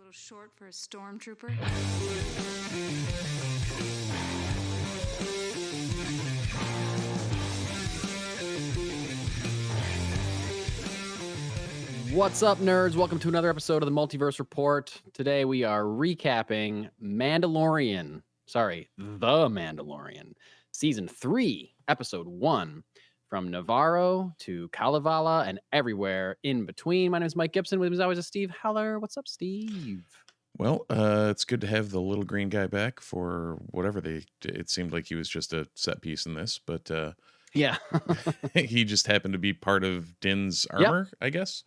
little short for a stormtrooper. What's up, nerds? Welcome to another episode of the Multiverse Report. Today we are recapping The Mandalorian, Season 3, Episode 1, from Navarro to Kalevala and everywhere in between. My name is Mike Gibson. With me as always is Steve Heller. What's up, Steve? Well, it's good to have the little green guy back for whatever it seemed like he was just a set piece in this, but Yeah. he just happened to be part of Din's armor, I guess.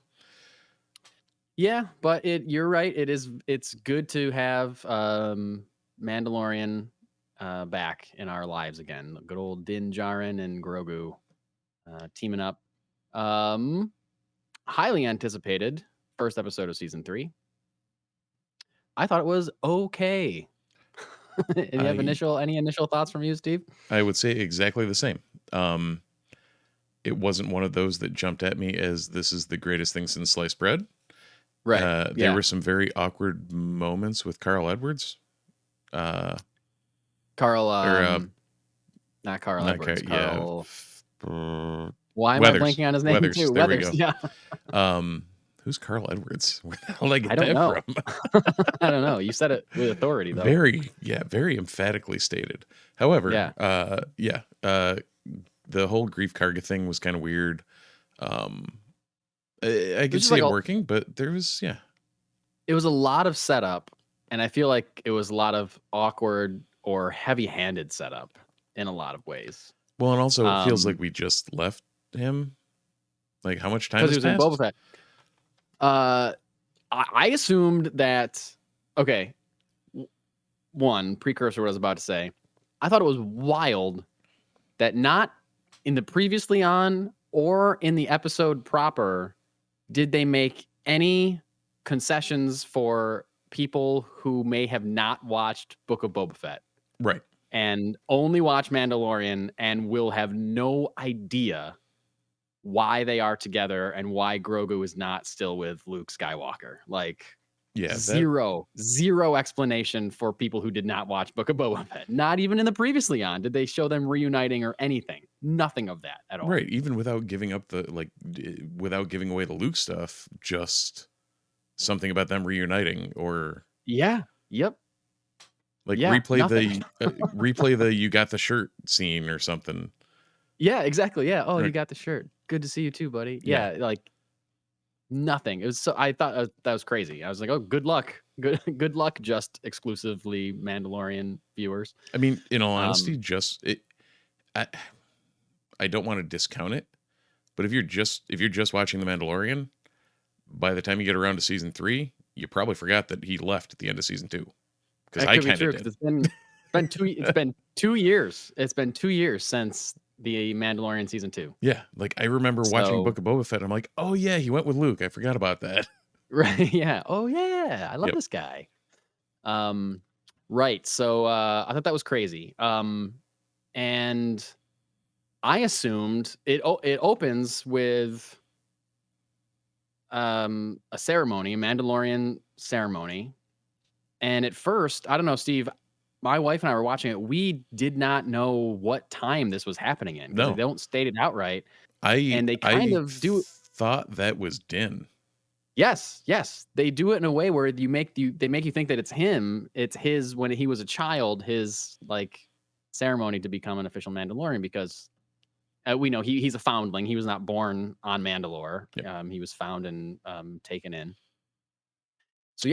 Yeah, but you're right. It's good to have Mandalorian back in our lives again. Good old Din Djarin and Grogu teaming up. Highly anticipated first episode of season 3. I thought it was okay. Any initial thoughts from you, Steve? I would say exactly the same. It wasn't one of those that jumped at me as this is the greatest thing since sliced bread. Right. There were some very awkward moments with Carl Edwards. Not Carl Edwards. Carl. Why am Weathers. I blanking on his name Weathers. too? There Weathers. we go. Yeah. Who's Carl Edwards? Where the hell did I get I don't that know. from? I don't know. You said it with authority, though. Very emphatically stated. However, the whole Grief Karga thing was kind of weird. I could see it working, but there was, It was a lot of setup, and I feel like it was a lot of awkward or heavy-handed setup in a lot of ways. Well, and also it feels like we just left him. Like, how much time has Because he was passed? in Boba Fett. I assumed that. Okay, one precursor to what I was about to say. I thought it was wild that not in the previously on or in the episode proper did they make any concessions for people who may have not watched Book of Boba Fett. Right. And only watch Mandalorian and will have no idea why they are together and why Grogu is not still with Luke Skywalker. Like, zero explanation for people who did not watch Book of Boba Fett. Not even in the previously on did they show them reuniting or anything. Nothing of that at all. Right. Even without giving up without giving away the Luke stuff, just something about them reuniting or. Yeah. Yep. Replay the you got the shirt scene or something. Yeah, exactly. Yeah. Oh, right. You got the shirt. Good to see you too, buddy. Yeah. Like nothing. It was so I thought that was crazy. I was like, oh, good luck. Good luck, just exclusively Mandalorian viewers. I mean, in all honesty, I don't want to discount it, but if you're just watching The Mandalorian, by the time you get around to season 3, you probably forgot that he left at the end of season 2. Because I kind of did. It's been 2 years. It's been 2 years since the Mandalorian season 2. Yeah, like I remember watching Book of Boba Fett. I'm like, oh yeah, he went with Luke. I forgot about that. Right? Yeah. Oh yeah, I love this guy. Right. So I thought that was crazy. And I assumed it opens with a ceremony, a Mandalorian ceremony. And at first, I don't know, Steve, my wife and I were watching it. We did not know what time this was happening in. No. They don't state it outright. I thought that was Din. Yes. They do it in a way where they make you think that it's him. It's his when he was a child, his like ceremony to become an official Mandalorian because we know he's a foundling. He was not born on Mandalore. Yep. He was found and taken in.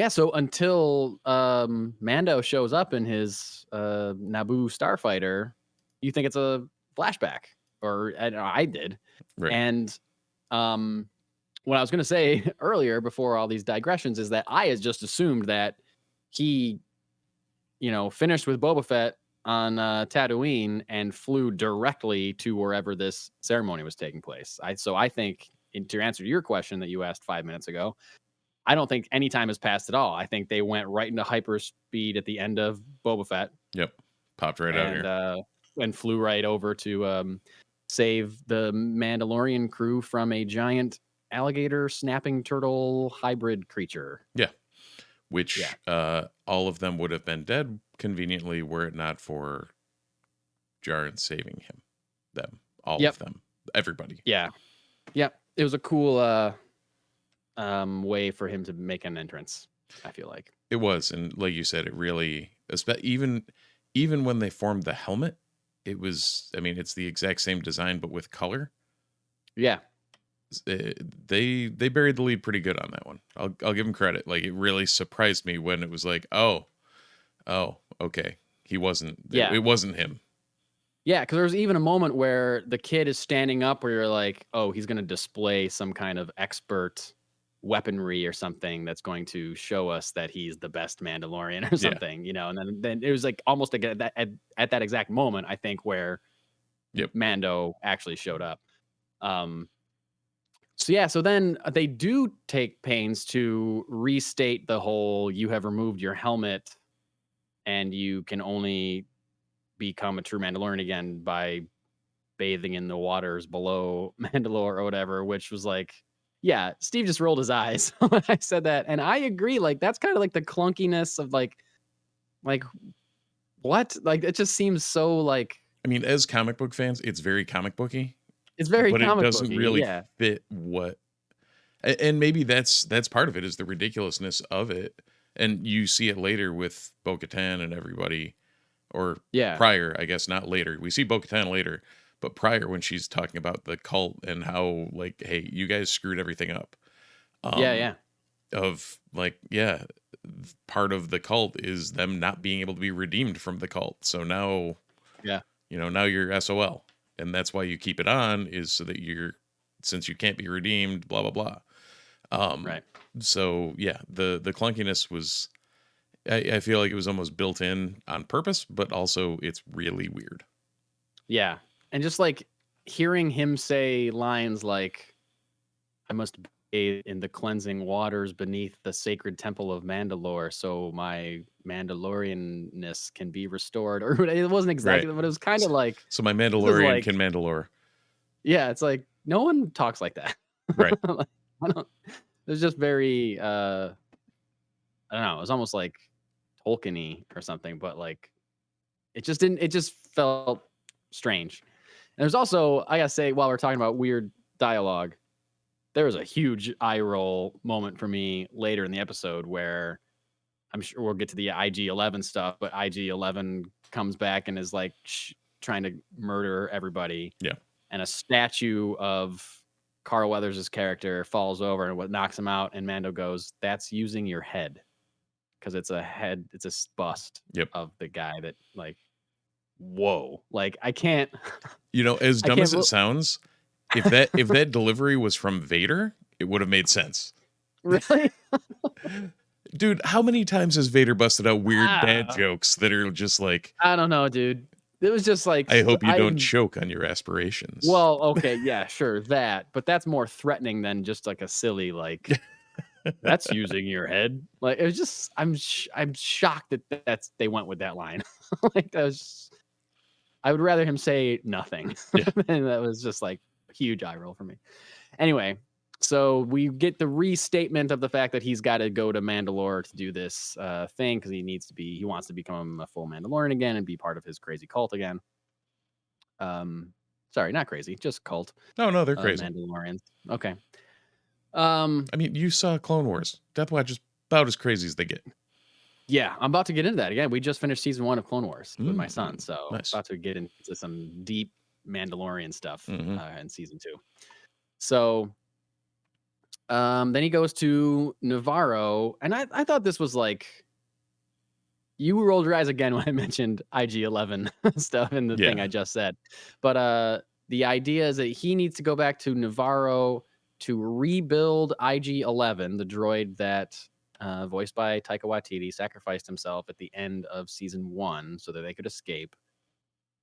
So until Mando shows up in his Naboo starfighter, you think it's a flashback, or I did. Right. And what I was going to say earlier, before all these digressions, is that I had just assumed that he, finished with Boba Fett on Tatooine and flew directly to wherever this ceremony was taking place. So I think, to answer your question that you asked 5 minutes ago, I don't think any time has passed at all. I think they went right into hyperspeed at the end of Boba Fett. Yep. Popped right out here. And flew right over to save the Mandalorian crew from a giant alligator snapping turtle hybrid creature. Yeah. which all of them would have been dead conveniently were it not for Jaren saving them, all of them, everybody. Yeah. Yep. It was a cool way for him to make an entrance, I feel like. It was, and like you said, it really, even when they formed the helmet, it was, I mean, it's the exact same design but with color. Yeah. They buried the lead pretty good on that one. I'll give them credit. Like, it really surprised me when it was like, oh, okay, he wasn't. It wasn't him. Yeah, because there's even a moment where the kid is standing up where you're like, oh, he's going to display some kind of expert weaponry or something that's going to show us that he's the best Mandalorian or something, you know. And then it was like almost like at that exact moment, I think, where Mando actually showed up. So then they do take pains to restate the whole you have removed your helmet and you can only become a true Mandalorian again by bathing in the waters below Mandalore or whatever, which was like, yeah, Steve just rolled his eyes when I said that. And I agree. Like, that's kind of like the clunkiness of like what? Like, it just seems so like, I mean, as comic book fans, it's very comic booky. It's very but comic it doesn't booky, really yeah. fit what, and maybe that's part of it is the ridiculousness of it. And you see it later with Bo-Katan and everybody, or prior, I guess, not later. We see Bo-Katan later, but prior when she's talking about the cult and how like, hey, you guys screwed everything up. Of like, part of the cult is them not being able to be redeemed from the cult. So now, now you're SOL. And that's why you keep it on, is so that since you can't be redeemed, blah, blah, blah. Right. So the clunkiness was, I feel like it was almost built in on purpose, but also it's really weird. Yeah. And just like hearing him say lines like, I must bathe in the cleansing waters beneath the sacred temple of Mandalore so my Mandalorianness can be restored. Or it wasn't exactly, but it was kind of like. So my Mandalorian can Mandalore. Yeah, it's like, no one talks like that. Right. It's just very, I don't know. It was almost like Tolkien-y or something, but like, it just felt strange. And there's also, I gotta say, while we're talking about weird dialogue, there was a huge eye roll moment for me later in the episode where I'm sure we'll get to the IG-11 stuff, but IG-11 comes back and is like trying to murder everybody. Yeah. And a statue of Carl Weathers' character falls over and what knocks him out. And Mando goes, that's using your head. Because it's a head, it's a bust of the guy that like, whoa. Like, I can't. As dumb as it sounds, if that delivery was from Vader, it would have made sense. Really? Dude, how many times has Vader busted out weird dad jokes that are just like, I don't know, dude. It was just like, I hope you don't choke on your aspirations. Well, okay, yeah, sure, that. But that's more threatening than just like a silly like that's using your head. Like, it was just, I'm shocked that they went with that line. Like, that was, I would rather him say nothing. And that was just like a huge eye roll for me. Anyway, so we get the restatement of the fact that he's got to go to Mandalore to do this thing because he wants to become a full Mandalorian again and be part of his crazy cult again. Sorry, not crazy, just cult. No, they're crazy. Mandalorians. Okay. I mean, you saw Clone Wars. Death Watch is about as crazy as they get. Yeah, I'm about to get into that again. We just finished season 1 of Clone Wars with my son, so nice. About to get into some deep Mandalorian stuff in season 2. So then he goes to Navarro, and I thought this was like, you rolled your eyes again when I mentioned IG-11 stuff in the thing I just said. But the idea is that he needs to go back to Navarro to rebuild IG-11, the droid that voiced by Taika Waititi sacrificed himself at the end of season 1 so that they could escape.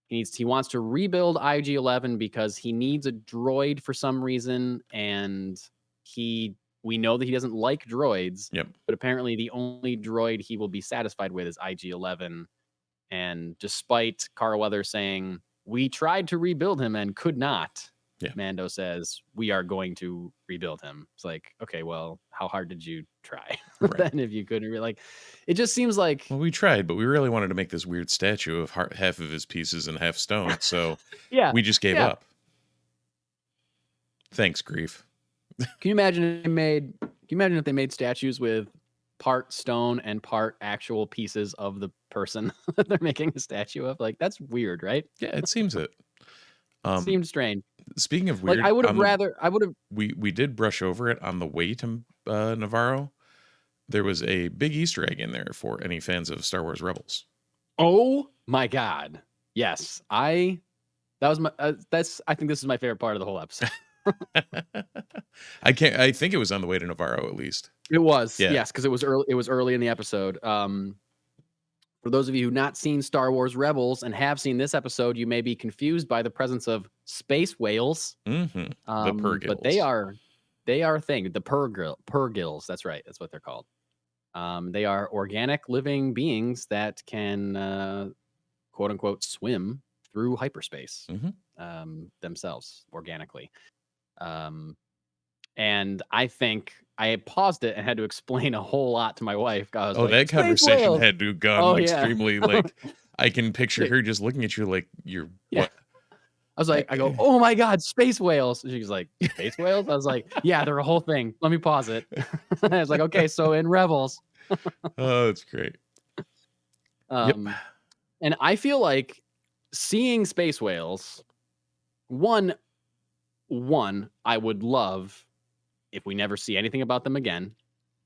He wants to rebuild IG-11 because he needs a droid for some reason, and we know that he doesn't like droids. But apparently the only droid he will be satisfied with is IG-11. And despite Carl Weathers saying we tried to rebuild him and could not, Mando says, we are going to rebuild him. It's like, okay, well, how hard did you try? Then if you couldn't, like, it just seems like. Well, we tried, but we really wanted to make this weird statue of half of his pieces and half stone, so we just gave up. Thanks, grief. Can you imagine if they made statues with part stone and part actual pieces of the person that they're making a statue of? Like, that's weird, right? Yeah, it seems it. Seemed strange. Speaking of weird, like, I would have. We did brush over it on the way to Navarro. There was a big Easter egg in there for any fans of Star Wars Rebels. Oh my God! Yes, I think this is my favorite part of the whole episode. I think it was on the way to Navarro at least. It was, yes, because it was early. It was early in the episode. For those of you who've not seen Star Wars Rebels and have seen this episode, you may be confused by the presence of space whales. Mm-hmm. The purgils. But they are a thing. The purgils. That's right. That's what they're called. They are organic living beings that can, quote unquote, swim through hyperspace themselves organically. And I think I paused it and had to explain a whole lot to my wife. I was that conversation had to have gone extremely like. I can picture her just looking at you like you're what? I was like, I go, oh my God, space whales. And she's like, space whales? I was like, yeah, they're a whole thing. Let me pause it. I was like, okay, so in Rebels. Oh, that's great. And I feel like seeing space whales, one, I would love if we never see anything about them again.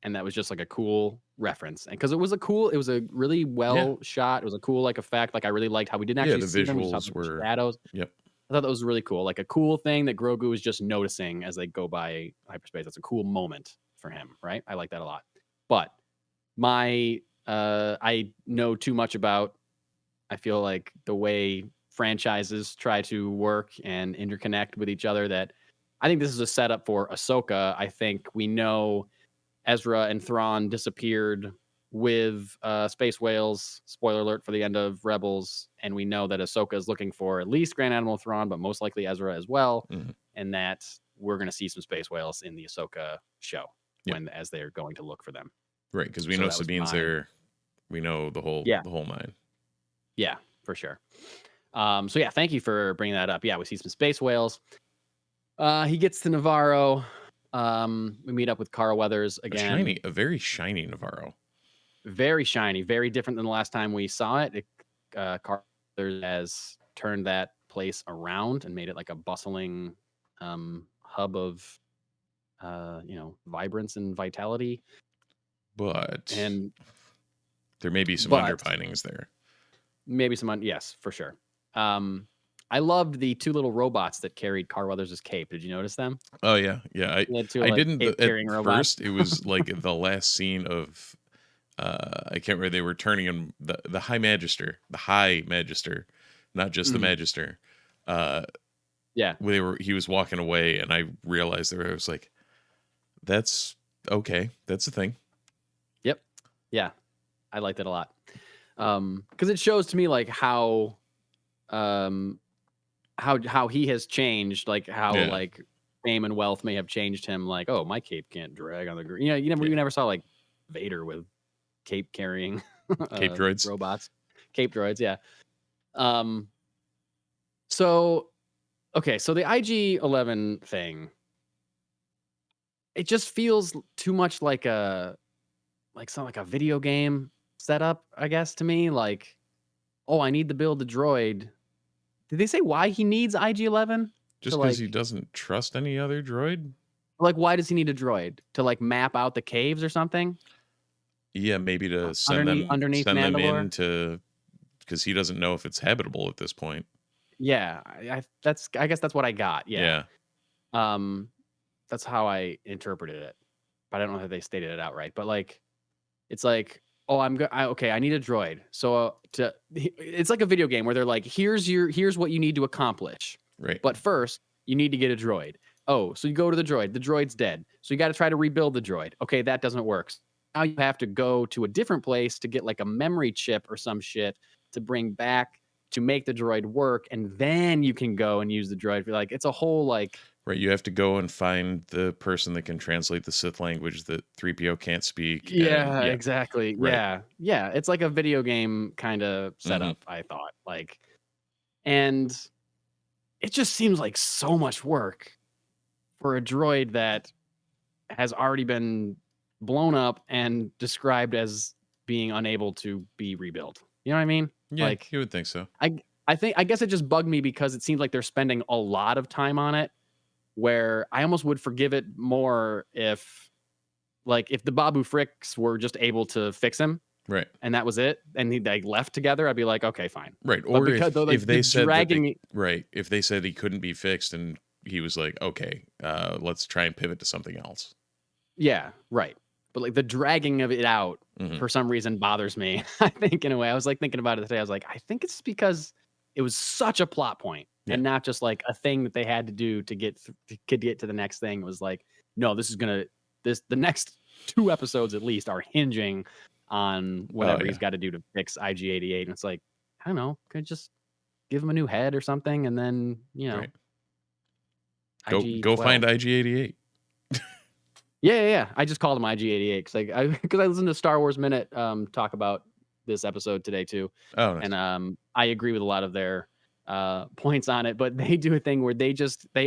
And that was just like a cool reference. And because it was a really well shot. It was a cool like effect. Like I really liked how we didn't actually see them. Visuals were shadows. Yep. I thought that was really cool. Like a cool thing that Grogu is just noticing as they go by hyperspace. That's a cool moment for him, right? I like that a lot. But I know too much about, I feel like the way franchises try to work and interconnect with each other, that I think this is a setup for Ahsoka. I think we know Ezra and Thrawn disappeared with space whales. Spoiler alert for the end of Rebels. And we know that Ahsoka is looking for at least Grand Admiral Thrawn, but most likely Ezra as well. And that we're going to see some space whales in the Ahsoka show as they're going to look for them. Right, because we know Sabine's there. We know the whole nine. Yeah, for sure. So yeah, thank you for bringing that up. Yeah, we see some space whales. He gets to Navarro. We meet up with Carl Weathers again. A very shiny Navarro. Very shiny, very different than the last time we saw it. Carl Weathers has turned that place around and made it like a bustling hub of vibrance and vitality. But there may be some underpinnings there. Maybe some, yes, for sure. I loved the two little robots that carried Carl Weathers' cape. Did you notice them? Oh yeah. I didn't at first. It was like the last scene of I can't remember. They were turning him the High Magister, not just the Magister. He was walking away, and I realized I was like, that's okay. That's the thing. Yep. Yeah, I liked it a lot. Because it shows to me like how he has changed, like how like fame and wealth may have changed him. Like, oh, my cape can't drag on the ground. You never saw like Vader with cape carrying cape droids robots, cape droids. Yeah. So the IG-11 thing, it just feels too much like a video game setup, I guess, to me. Like, oh, I need to build a droid. Did they say why he needs IG-11? Just because he doesn't trust any other droid? Like, why does he need a droid? To like map out the caves or something? Yeah, maybe to send them in to, because he doesn't know if it's habitable at this point. Yeah, I guess that's what I got. Yeah. That's how I interpreted it, but I don't know if they stated it outright. But like, it's like, oh, I need a droid. So it's like a video game where they're like, here's what you need to accomplish. Right. But first, you need to get a droid. Oh, so you go to the droid. The droid's dead. So you got to try to rebuild the droid. Okay, that doesn't work. Now you have to go to a different place to get like a memory chip or some shit to bring back to make the droid work, and then you can go and use the droid. Like, it's a whole like. Right, you have to go and find the person that can translate the Sith language that 3PO can't speak. Yeah, and, exactly. Right. Yeah. It's like a video game kind of setup. I thought like, and it just seems like so much work for a droid that has already been blown up and described as being unable to be rebuilt. You know what I mean? Yeah, Like, you would think so. I guess it just bugged me because it seems like they're spending a lot of time on it, where I almost would forgive it more if the Babu Fricks were just able to fix him. Right. And that was it. And they left together. I'd be like, okay, fine. Right. Or because, if they said if they said he couldn't be fixed and he was like, okay, let's try and pivot to something else. Yeah, right. But like the dragging of it out for some reason bothers me. I think in a way, I was like thinking about it today. I was like, I think it's because it was such a plot point and not just like a thing that they had to do to get to the next thing. It was like, no, the next 2 episodes at least are hinging on whatever he's got to do to fix IG-88. And it's like, I don't know, could just give him a new head or something, and then go find IG-88. Yeah. I just called him IG-88 because I listened to Star Wars Minute talk about this episode today too. Oh, nice. And I agree with a lot of their points on it, but they do a thing where they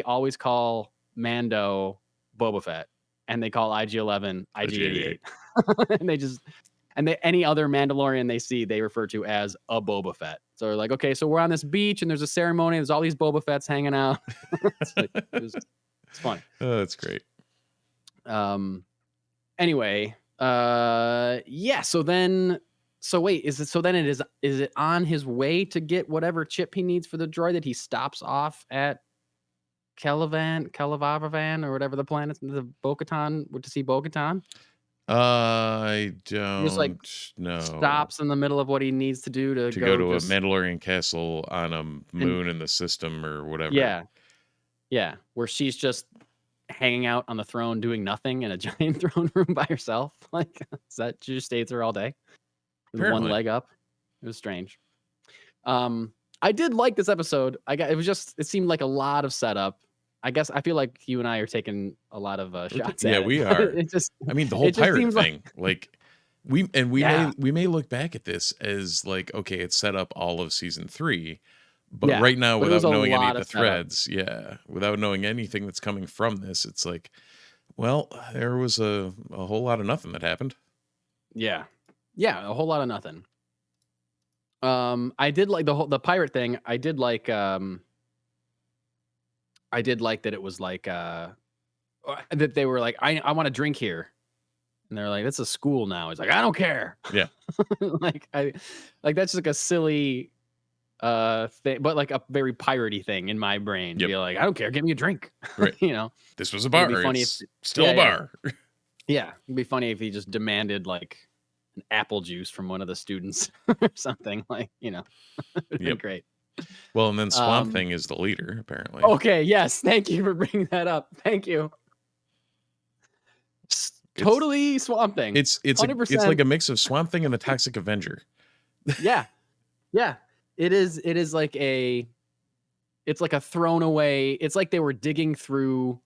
always call Mando Boba Fett, and they call IG-11 IG-88, and any other Mandalorian they see, they refer to as a Boba Fett. So they're like, okay, so we're on this beach and there's a ceremony. There's all these Boba Fetts hanging out. It's funny. Oh, that's great. Anyway, yeah. So wait, is it on his way to get whatever chip he needs for the droid that he stops off at Kelavavan or whatever the planet, the Bo-Katan, to see Bo-Katan? I don't know. Stops in the middle of what he needs to do to go to a Mandalorian castle on a moon in the system or whatever. Yeah, where she's just hanging out on the throne doing nothing in a giant throne room by herself. Like, is that she just stays there all day with one leg up? It was strange. I did like this episode. It seemed like a lot of setup. I guess I feel like you and I are taking a lot of shots at it. Yeah, we are. I mean, the whole pirate thing. We may look back at this as like, okay, it set up all of season 3, but right now, without knowing any of the threads, without knowing anything that's coming from this, it's like, well, there was a whole lot of nothing that happened. Yeah, a whole lot of nothing. I did like the pirate thing. I did like that it was like that they were like, I want to drink here, and they're like, it's a school now. He's like, I don't care. Yeah. That's like a silly thing, but like a very piratey thing in my brain. Be like, I don't care, give me a drink. Right. This was a bar. It's still a bar. Yeah, it'd be funny if he just demanded like an apple juice from one of the students or something. Like, it'd be great. Well, and then Swamp Thing is the leader, apparently. Okay, yes. Thank you for bringing that up. Thank you. Totally Swamp Thing. It's like a mix of Swamp Thing and the Toxic Avenger. Yeah. It is like it's like a thrown away. It's like they were digging through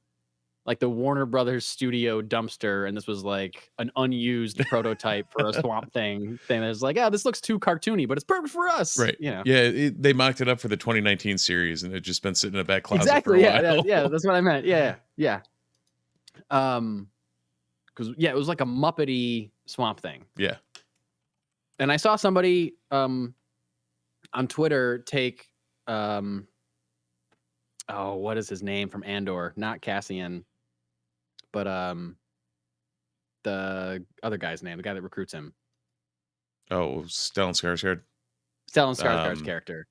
like the Warner Brothers studio dumpster, and this was like an unused prototype for a Swamp Thing thing. That's like, this looks too cartoony, but it's perfect for us. Right. Yeah. They mocked it up for the 2019 series, and it just been sitting in a back closet. Exactly. For a while. Yeah. That's what I meant. Yeah. Because it was like a Muppety Swamp Thing. Yeah. And I saw somebody on Twitter take what is his name from Andor? Not Cassian, but the other guy's name, the guy that recruits him. Oh, Stellan Skarsgård. Stellan Skarsgård's character.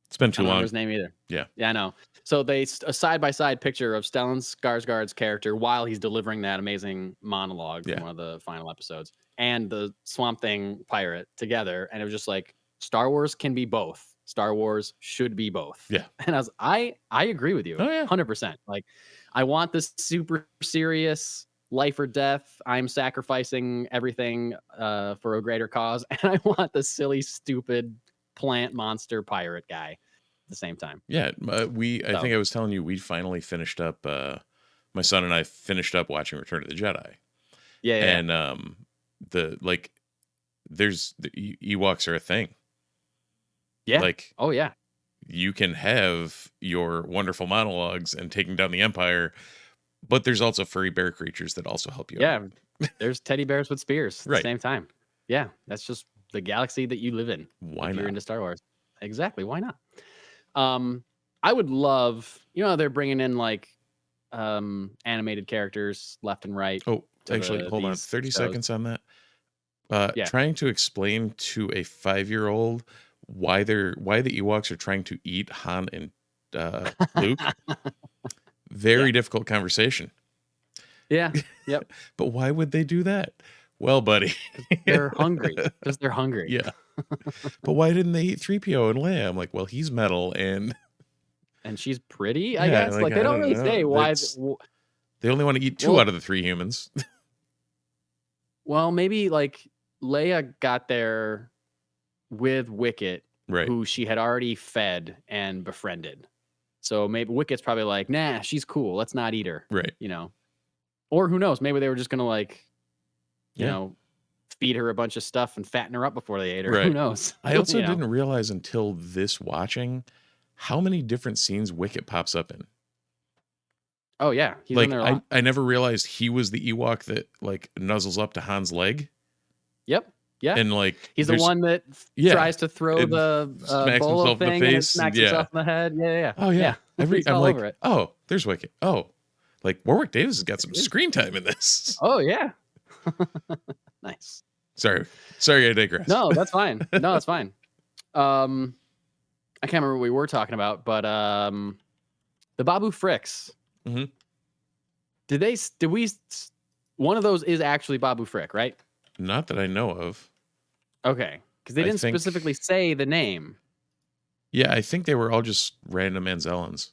It's been too long. I don't remember his name either. Yeah, I know. So a side-by-side picture of Stellan Skarsgård's character while he's delivering that amazing monologue from one of the final episodes, and the Swamp Thing pirate together, and it was just like, Star Wars can be both. Star Wars should be both. Yeah. And I agree with you. Oh, yeah. 100%. Like, I want this super serious life or death, I'm sacrificing everything for a greater cause, and I want the silly, stupid plant monster pirate guy at the same time. Yeah, I think I was telling you we finally finished up. My son and I finished up watching Return of the Jedi. Yeah. And there's the Ewoks are a thing. Yeah. Like, oh yeah. You can have your wonderful monologues and taking down the Empire, but there's also furry bear creatures that also help you. Yeah. There's teddy bears with spears at Right. the same time. Yeah. That's just the galaxy that you live in. Why if not? You're into Star Wars. Exactly. Why not? I would love, they're bringing in like animated characters left and right. Oh, actually, hold on 30 seconds on that. Trying to explain to a 5-year-old why the Ewoks are trying to eat Han and Luke. Very difficult conversation. Yeah. Yep. But why would they do that? Well, buddy, they're hungry. Because they're hungry. Yeah. But why didn't they eat 3PO and Leia? I'm like, well, he's metal and she's pretty, I guess. Like they don't really say why. They only want to eat 2 out of the 3 humans. Well, maybe like Leia got there with Wicket, right, who she had already fed and befriended. So maybe Wicket's probably like, nah, she's cool. Let's not eat her. Right. Or who knows? Maybe they were just going to like, you know, feed her a bunch of stuff and fatten her up before they ate her. Right. Who knows? I also didn't realize until this watching how many different scenes Wicket pops up in. Oh, yeah. He's like, in there a lot. I never realized he was the Ewok that like nuzzles up to Han's leg. Yep. Yeah. And like he's the one that tries to throw the bolo thing and smacks himself in the head. Yeah. Oh yeah. I'm like, over it. Oh, there's Wicket. Oh, like Warwick Davis has got some screen time in this. Oh yeah. Nice. Sorry, I digress. No, that's fine. No, that's fine. I can't remember what we were talking about, but the Babu Fricks. Mm-hmm. Did we? One of those is actually Babu Frick, right? Not that I know of. Okay, because they didn't specifically say the name. Yeah, I think they were all just random Anzellans.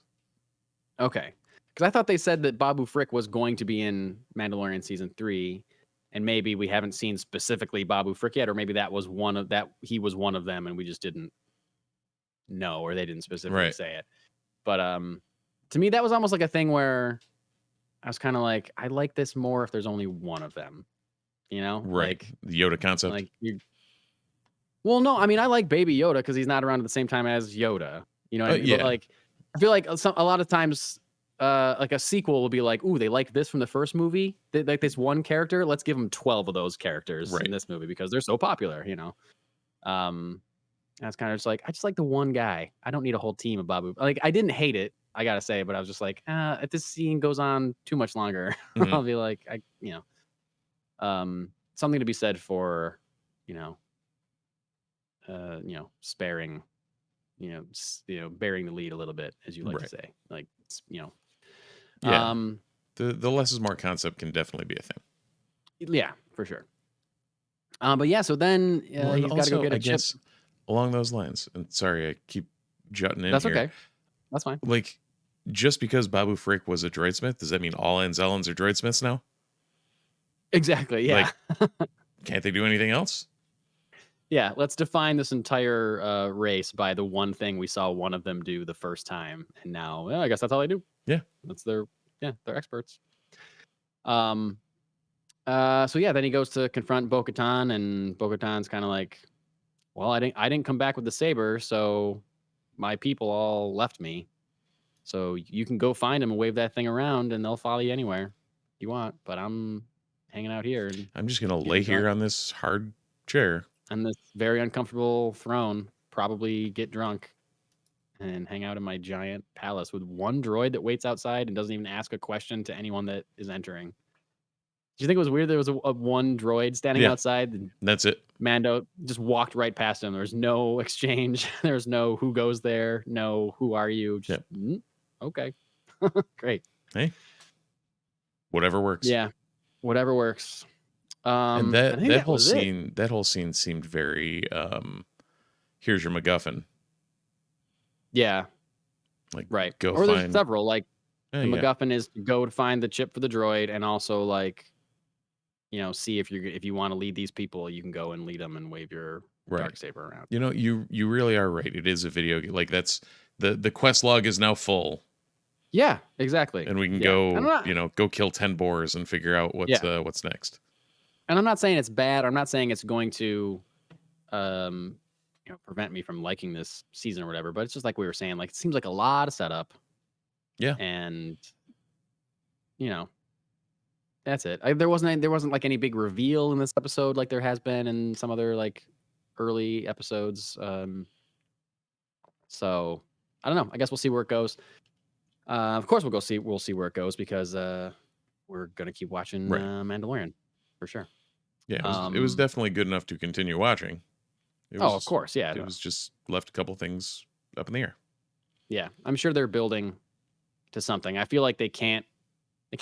Okay, because I thought they said that Babu Frick was going to be in Mandalorian season 3, and maybe we haven't seen specifically Babu Frick yet, or maybe that was he was one of them, and we just didn't know, or they didn't specifically say it. But to me, that was almost like a thing where I was kind of like, I like this more if there's only one of them. Right? Like, the Yoda concept. Like well, no, I mean, I like Baby Yoda because he's not around at the same time as Yoda. You know what I mean? Yeah. But like, I feel like a lot of times, like a sequel will be like, ooh, they like this from the first movie. They like this one character. Let's give them 12 of those characters in this movie because they're so popular. That's kind of just like, I just like the one guy. I don't need a whole team of Babu. Like, I didn't hate it, I gotta say, but I was just like, if this scene goes on too much longer, I'll be like, something to be said for, sparing, bearing the lead a little bit, as you like to say, like, Yeah. The less is more concept can definitely be a thing. Yeah, for sure. But yeah, so then he's got to go get a chip. Along those lines, and sorry, I keep jutting in. That's here. okay. That's fine. Like, just because Babu Frick was a droidsmith, does that mean all Anzellans are droidsmiths now? Exactly. Yeah. Like, can't they do anything else? Yeah. Let's define this entire race by the one thing we saw one of them do the first time, and now I guess that's all they do. Yeah. They're experts. So yeah, then he goes to confront Bo-Katan, and Bo-Katan's kind of like, well, I didn't come back with the saber, so my people all left me. So you can go find them and wave that thing around, and they'll follow you anywhere you want. But I'm hanging out here. And I'm just gonna lay here on this hard chair on this very uncomfortable throne, probably get drunk, and hang out in my giant palace with one droid that waits outside and doesn't even ask a question to anyone that is entering. Do you think it was weird there was a one droid standing outside? And that's it. Mando just walked right past him. There's no exchange. There's no who goes there. No, who are you? Just, okay. Great. Hey. Whatever works. Yeah. Whatever works. And that whole scene seemed very here's your MacGuffin. Yeah. Like, right. Go or find... there's several. Like the MacGuffin is to go to find the chip for the droid, and also like see if you want to lead these people, you can go and lead them and wave your Right. dark saber around. You really are right. It is a video game. Like that's the quest log is now full. Yeah, exactly. And we can go, go kill 10 boars and figure out what's next. And I'm not saying it's bad. I'm not saying it's going to, prevent me from liking this season or whatever. But it's just like we were saying, like it seems like a lot of setup. Yeah. And that's it. There wasn't like any big reveal in this episode like there has been in some other like early episodes. So I don't know. I guess we'll see where it goes. Of course, we'll see where it goes because we're gonna keep watching Mandalorian for sure. Yeah, it was definitely good enough to continue watching. Of course, yeah. It was just left a couple things up in the air. Yeah, I'm sure they're building to something. I feel like they can't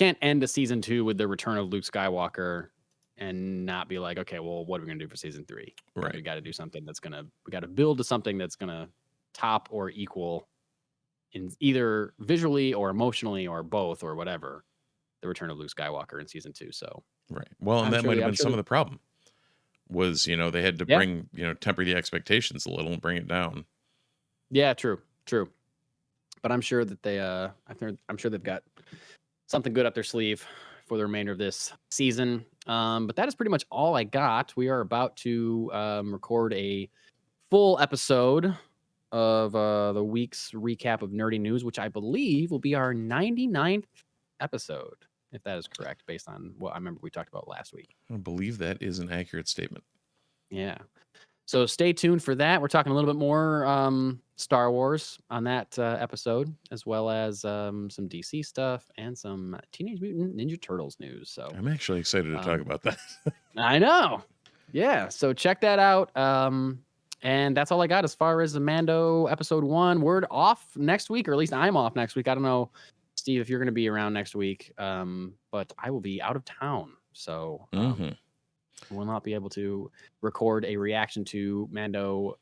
end a season 2 with the return of Luke Skywalker and not be like, okay, well, what are we gonna do for season 3? Right. We got to do something we got to build to something that's gonna top or equal in either visually or emotionally or both or whatever the return of Luke Skywalker in season 2. So right. Well, and that might have been some of the problem was, they had to bring, temper the expectations a little and bring it down. Yeah, true. But I'm sure that I'm sure they've got something good up their sleeve for the remainder of this season. But that is pretty much all I got. We are about to record a full episode of the week's recap of Nerdy News, which I believe will be our 99th episode, if that is correct, based on what I remember we talked about last week. I believe that is an accurate statement. Yeah. So stay tuned for that. We're talking a little bit more Star Wars on that episode, as well as some DC stuff and some Teenage Mutant Ninja Turtles news. So I'm actually excited to talk about that. I know. Yeah. So check that out. And that's all I got as far as the Mando episode 1. We're off next week, or at least I'm off next week. I don't know, Steve, if you're going to be around next week, but I will be out of town. So will not be able to record a reaction to Mando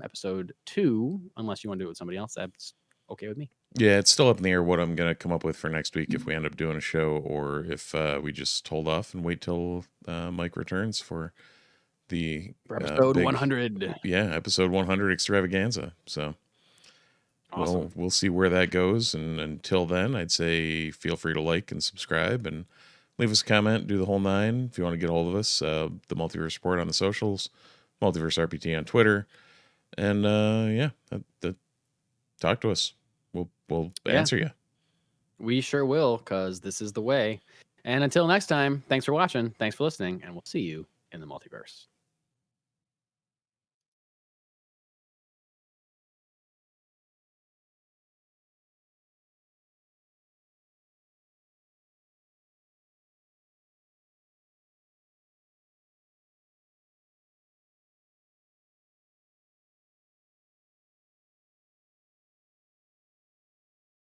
episode 2 unless you want to do it with somebody else. That's okay with me. Yeah, it's still up in the air what I'm going to come up with for next week if we end up doing a show or if we just hold off and wait till Mike returns for episode 100. Yeah, episode 100 extravaganza. So awesome. We'll see where that goes. And until then, I'd say feel free to like and subscribe and leave us a comment, do the whole 9. If you want to get a hold of us, the Multiverse Report on the socials, Multiverse RPT on Twitter. And talk to us. We'll answer you. We sure will, because this is the way. And until next time, thanks for watching. Thanks for listening. And we'll see you in the multiverse.